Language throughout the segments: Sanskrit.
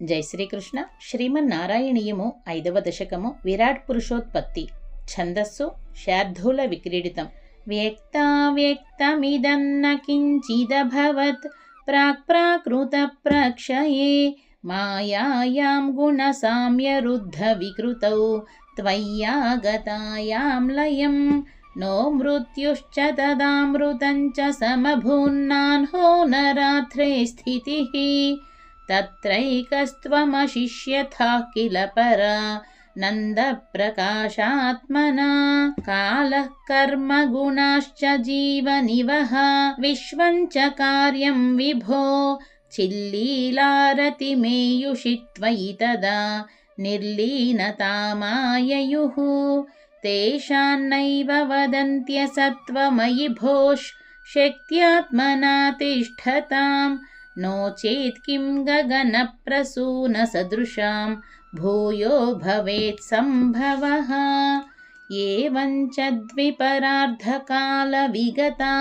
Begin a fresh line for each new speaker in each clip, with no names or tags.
జై శ్రీకృష్ణ. శ్రీమన్నారాయణీయము 5వ దశకము విరాట్ పురుషోత్పత్తి. ఛందస్సు శార్దూల విక్రీడితం. వ్యక్తావ్యక్తమిదన్న కించిదభవత్ ప్రాక్ప్రాకృత ప్రక్షయే మాయాయాం గుణసామ్యరుద్ధ వికృతౌ త్వయ్యాగతాయాం లయం నో మృత్యుశ్చ తదామృతం చ సమభూన్నాన్హో నరాత్రే స్థితిః तत्रैकस्त्वमशिष्यथा किल परा नन्दप्रकाशात्मना कालः कर्म गुणाश्च जीवनिवः विश्वं च कार्यं विभो चिल्लीलारतिमेयुषि त्वयि तदा निर्लीनतामाययुः तेषान्नैव वदन्त्यसत्त्वमयि भोः शक्त्यात्मना तिष्ठताम् नो चेत् किं गगनप्रसूनसदृशां भूयो भवेत् सम्भवः एवं च द्विपरार्धकालविगता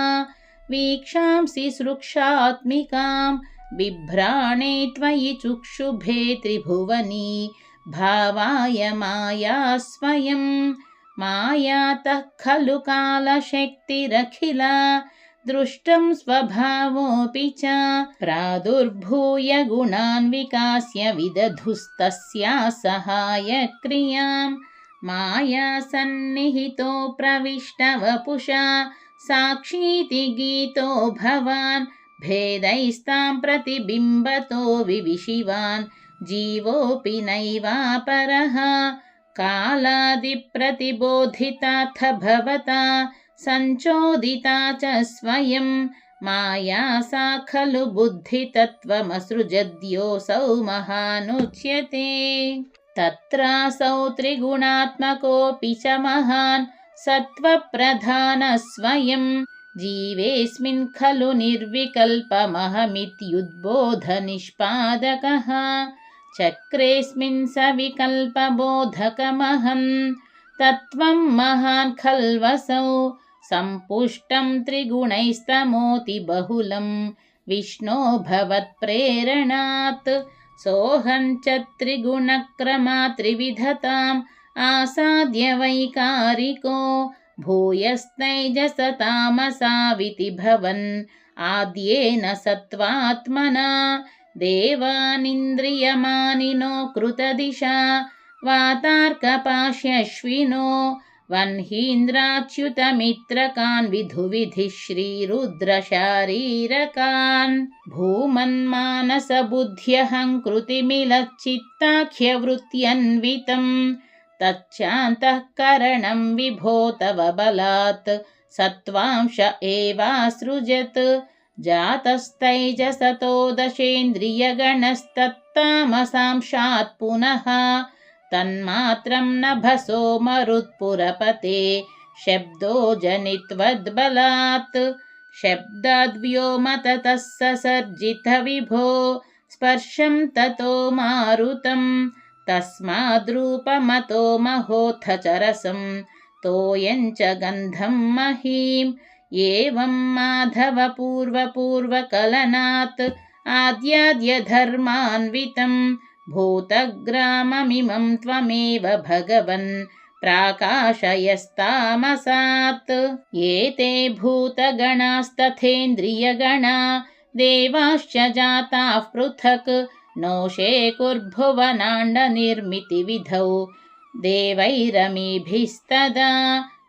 वीक्षांसि सृक्षात्मिकां बिभ्राणे त्वयि चुक्षुभे त्रिभुवनी भावाय माया स्वयं मायातः खलु कालशक्तिरखिला दृष्टं स्वभावोऽपि च प्रादुर्भूय गुणान् विकास्य विदधुस्तस्या सहायक्रियां माया सन्निहितो प्रविष्टवपुषा साक्षीति गीतो भवान् भेदैस्तां प्रतिबिम्बतो विविशिवान् जीवोऽपि नैवापरः कालादिप्रतिबोधिताथ भवता संचोदिता च स्वयं माया सा खलु बुद्धितत्त्वमसृजद्योऽसौ महानुच्यते तत्रासौ त्रिगुणात्मकोऽपि च महान् सत्त्वप्रधानः स्वयं जीवेऽस्मिन् खलु निर्विकल्पमहमित्युद्बोधनिष्पादकः चक्रेऽस्मिन् सविकल्पबोधकमहम् तत्त्वं महान् खल्वसौ सम्पुष्टं त्रिगुणैस्तमोति बहुलं विष्णो भवत्प्रेरणात् सोऽहं च त्रिगुणक्रमात् त्रिविधताम् आसाद्य वैकारिको भूयस्तैजसतामसाविति भवन् आद्येन सत्त्वात्मना देवानिन्द्रियमानिनो कृतदिशा वातार्कपाश्यश्विनो वह्नीन्द्राच्युतमित्रकान् विधुविधिः श्रीरुद्रशारीरकान् भूमन्मानसबुद्ध्यहङ्कृतिमिलच्चित्ताख्यवृत्त्यन्वितं तच्चान्तःकरणं विभो तव बलात् सत्त्वांश एवासृजत् जातस्तैजसतो दशेन्द्रियगणस्तत्तामसांशात् पुनः तन्मात्रं नभसो मरुत्पुरपते शब्दो जनित्वद्बलात् शब्दाद्व्योमततः ससर्जितविभो स्पर्शं ततो मारुतं तस्माद्रूपमतो महोऽथ च रसं तोयं च गन्धं महीम् एवं माधव पूर्वपूर्वकलनात् आद्याद्यधर्मान्वितं भूतग्राममिमं त्वमेव भगवन् प्राकाशयस्तामसात् एते भूतगणास्तथेन्द्रियगणा देवाश्च जाताः पृथक् नोषे कुर्भुवनाण्डनिर्मितिविधौ देवैरमीभिस्तदा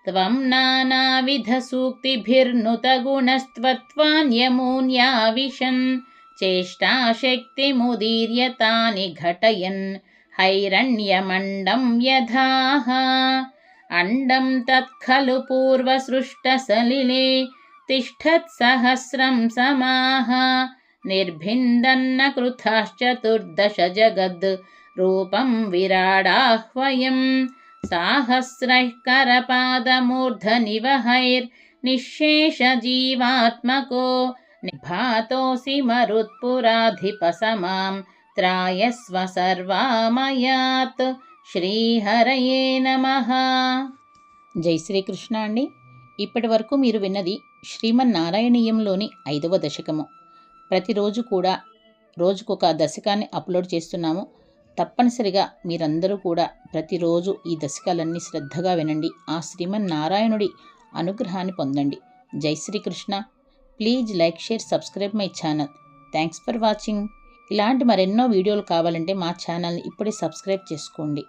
त्वं नानाविधसूक्तिभिर्नुतगुणस्त्वत्वान्यमून्याविशन् चेष्टाशक्तिमुदीर्य तानि घटयन् हैरण्यमण्डं यथाः अण्डं तत्खलु पूर्वसृष्टसलिले तिष्ठत्सहस्रं समाः निर्भिन्दन्न कृथाश्चतुर्दश जगद् रूपं विराडाह्वयं साहस्रैः करपादमूर्धनिवहैर्निःशेषजीवात्मको निभातोऽसि मरुत्पुराधिपसमां त्रायस्व सर्वामयात् శ్రీహరయే నమః. జై శ్రీకృష్ణ అండి. ఇప్పటి వరకు మీరు విన్నది శ్రీమన్నారాయణీయంలోని 5వ దశకము. ప్రతిరోజు కూడా రోజుకొక దశకాన్ని అప్లోడ్ చేస్తున్నాము. తప్పనిసరిగా మీరందరూ కూడా ప్రతిరోజు ఈ దశకాలన్నీ శ్రద్ధగా వినండి. ఆ శ్రీమన్నారాయణుడి అనుగ్రహాన్ని పొందండి. జై Shri Krishna. Please like, share, subscribe my channel. Thanks for watching. ఇలాంటి మరెన్నో వీడియోలు కావాలంటే మా ఛానల్ని ఇప్పుడే సబ్స్క్రైబ్ చేసుకోండి.